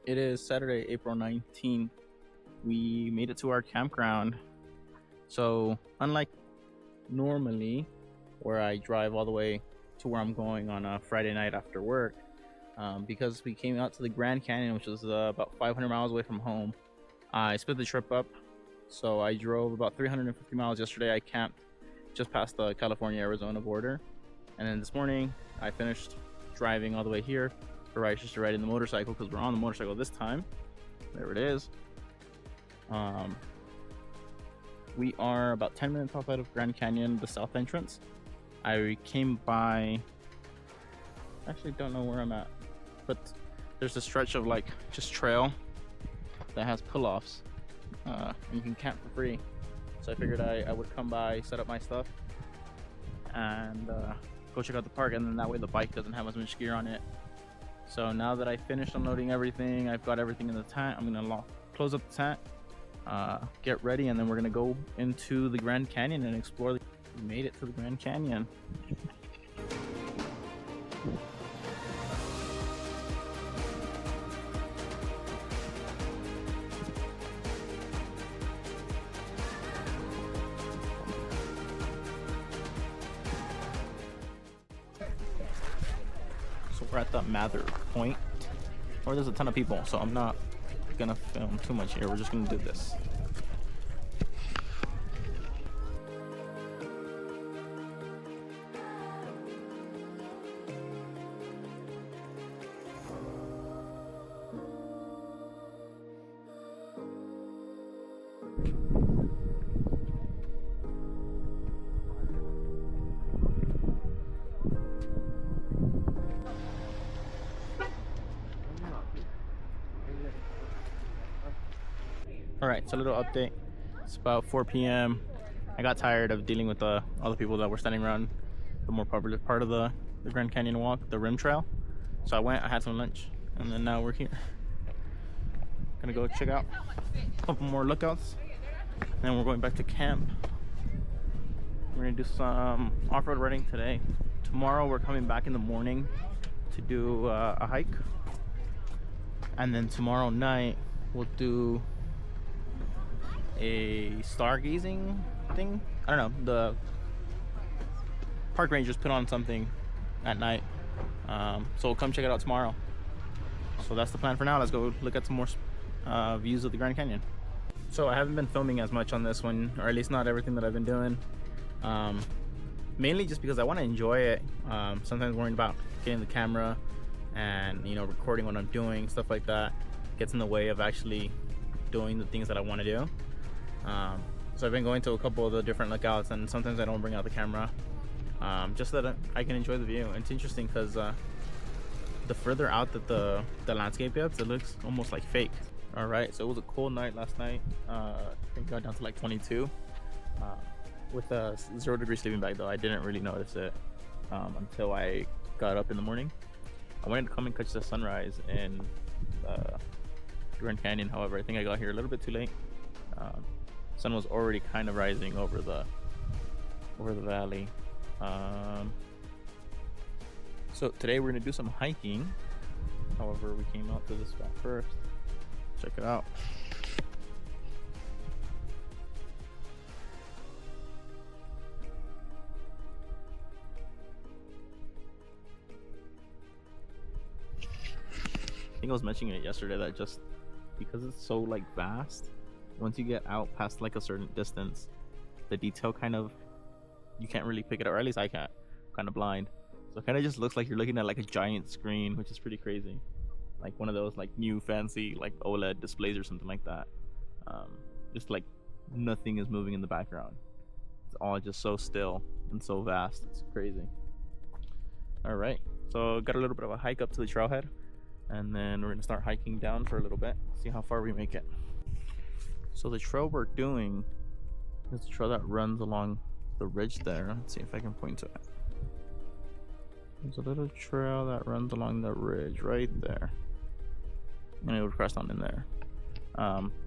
It is Saturday, April 19th. We made it to our campground. So, unlike normally, where I drive all the way to where I'm going on a Friday night after work, because we came out to the Grand Canyon, which is about 500 miles away from home, I split the trip up. So, I drove about 350 miles yesterday. I camped just past the California-Arizona border. And then this morning, I finished driving all the way here for Righteous to ride in the motorcycle because we're on the motorcycle this time. There it is. We are about 10 minutes outside of Grand Canyon, the south entrance. I came by, actually don't know where I'm at, but there's a stretch of like just trail that has pull-offs, and you can camp for free. So I figured I would come by, set up my stuff, and go check out the park, and then that way the bike doesn't have as much gear on it. So now that I finished unloading everything, I've got everything in the tent. I'm gonna close up the tent, get ready, and then we're gonna go into the Grand Canyon and explore. We made it to the Grand Canyon. So we're at the Mather Point, where there's a ton of people, so I'm not gonna film too much here. We're just gonna do this. Alright, so a little update. It's about 4 p.m. I got tired of dealing with all the people that were standing around the more popular part of the Grand Canyon walk, the Rim Trail. So I went, I had some lunch, and then now we're here. Gonna go check out a couple more lookouts, and then we're going back to camp. We're gonna do some off-road riding today. Tomorrow we're coming back in the morning to do a hike. And then tomorrow night we'll do a stargazing thing. I don't know, the park rangers put on something at night, so we'll come check it out tomorrow. So that's the plan for now. Let's go look at some more views of the Grand Canyon. So I haven't been filming as much on this one, or at least not everything that I've been doing, mainly just because I want to enjoy it. Sometimes worrying about getting the camera and recording what I'm doing, stuff like that gets in the way of actually doing the things that I want to do. So I've been going to a couple of the different lookouts, and sometimes I don't bring out the camera, just so that I can enjoy the view. And it's interesting because the further out that the landscape gets, it looks almost like fake. All right, so it was a cold night last night. I think it got down to like 22 with a 0-degree sleeping bag, though. I didn't really notice it until I got up in the morning. I wanted to come and catch the sunrise in Grand Canyon. However, I think I got here a little bit too late. Sun was already kind of rising over the valley. So today we're gonna do some hiking. However, we came out to this spot first. Check it out. I think I was mentioning it yesterday that just because it's so like vast, once you get out past like a certain distance, the detail you can't really pick it up, or at least I can't. I'm kind of blind, so it kind of just looks like you're looking at like a giant screen, which is pretty crazy, like one of those like new fancy like OLED displays or something like that. Just like nothing is moving in the background. It's all just so still and so vast. It's crazy. All right, so got a little bit of a hike up to the trailhead, and then we're gonna start hiking down for a little bit, see how far we make it. So the trail we're doing is the trail that runs along the ridge there. Let's see if I can point to it. There's a little trail that runs along the ridge right there, and it would cross down in there.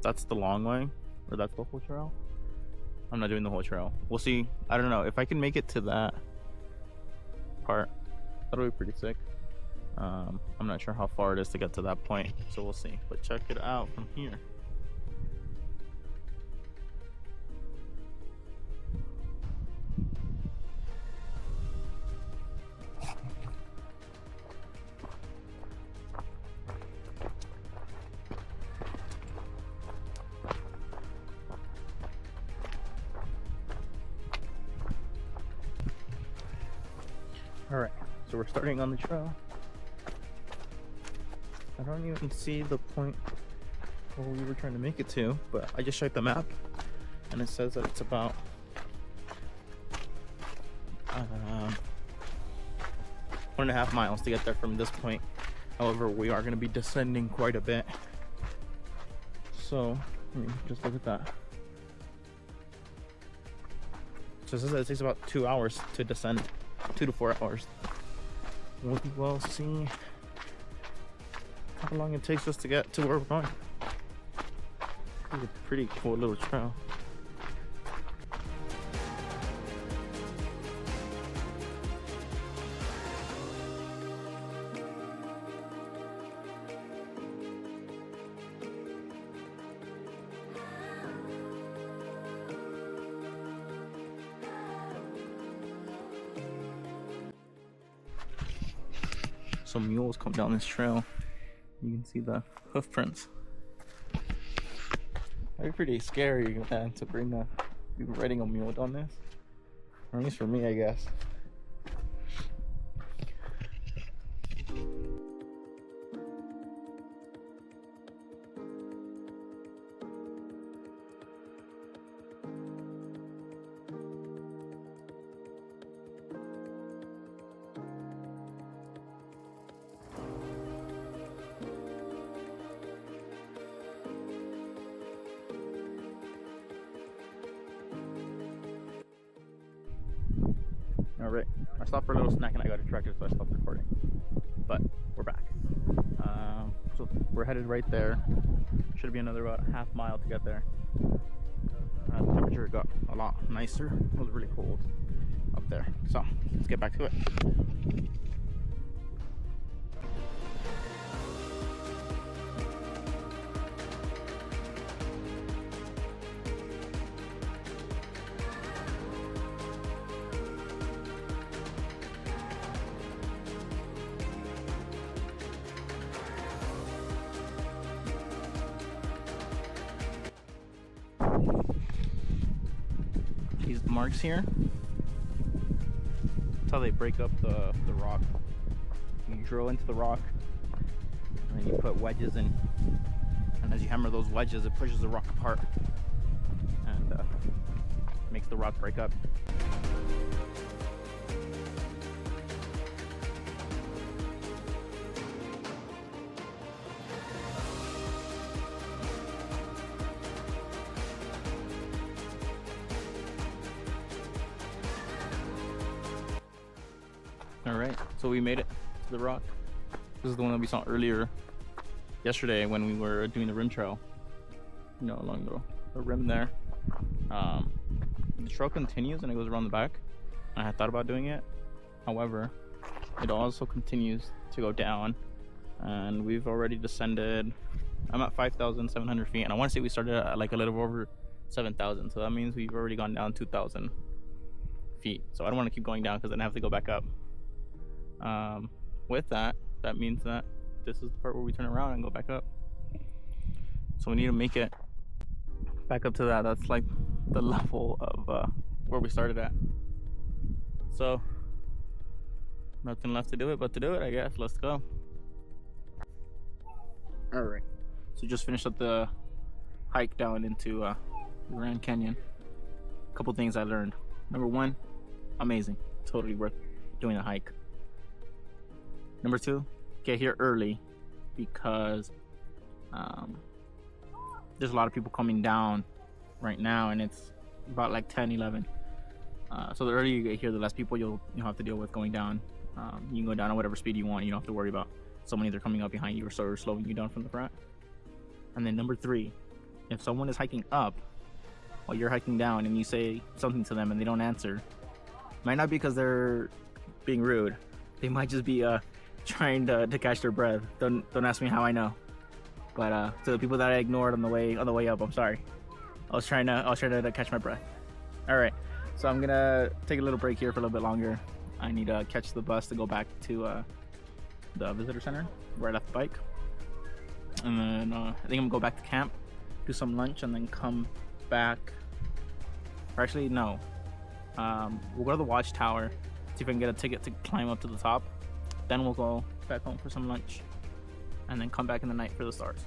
That's the long way, or that's the whole trail. I'm not doing the whole trail. We'll see. I don't know if I can make it to that part. That'll be pretty sick. I'm not sure how far it is to get to that point, so we'll see. But check it out from here. All right, so we're starting on the trail. I don't even see the point where we were trying to make it to, but I just checked the map and it says that it's about 1.5 miles to get there from this point. However, we are going to be descending quite a bit. So, I mean, just look at that. So it says that it takes about 2 hours to descend, 2 to 4 hours. We'll see how long it takes us to get to where we're going. It's a pretty cool little trail. Some mules come down this trail. You can see the hoof prints. They're pretty scary, man, to be riding a mule down this. Or at least for me, I guess. Alright, I stopped for a little snack and I got distracted, so I stopped recording. But we're back. So we're headed right there. Should be another about half mile to get there. The temperature got a lot nicer. It was really cold up there. So let's get back to it. These marks here, that's how they break up the rock. You drill into the rock and then you put wedges in, and as you hammer those wedges it pushes the rock apart and makes the rock break up. Alright, so we made it to the rock. This is the one that we saw earlier yesterday when we were doing the rim trail. You know, along the rim there. The trail continues and it goes around the back. I had thought about doing it. However, it also continues to go down. And we've already descended. I'm at 5,700 feet. And I want to say we started at like a little over 7,000. So that means we've already gone down 2,000 feet. So I don't want to keep going down because then I have to go back up. With that means that this is the part where we turn around and go back up. So we need to make it back up to that. That's like the level of where we started at. So nothing left to do it but to do it, I guess. Let's go. All right. So just finished up the hike down into Grand Canyon. A couple things I learned. Number one, amazing. Totally worth doing a hike. Number two, get here early because there's a lot of people coming down right now and it's about like 10, 11. So the earlier you get here, the less people you'll have to deal with going down. You can go down at whatever speed you want. You don't have to worry about someone either coming up behind you or sort of slowing you down from the front. And then number three, if someone is hiking up while you're hiking down and you say something to them and they don't answer, might not be because they're being rude. They might just be trying to catch their breath. Don't ask me how I know. But to the people that I ignored on the way up, I'm sorry. I was trying to catch my breath. All right, so I'm gonna take a little break here for a little bit longer. I need to catch the bus to go back to the visitor center where I left the bike, and then I think I'm gonna go back to camp, do some lunch, and then come back. Or actually, no. We'll go to the watchtower, see if I can get a ticket to climb up to the top. Then we'll go back home for some lunch, and then come back in the night for the stars.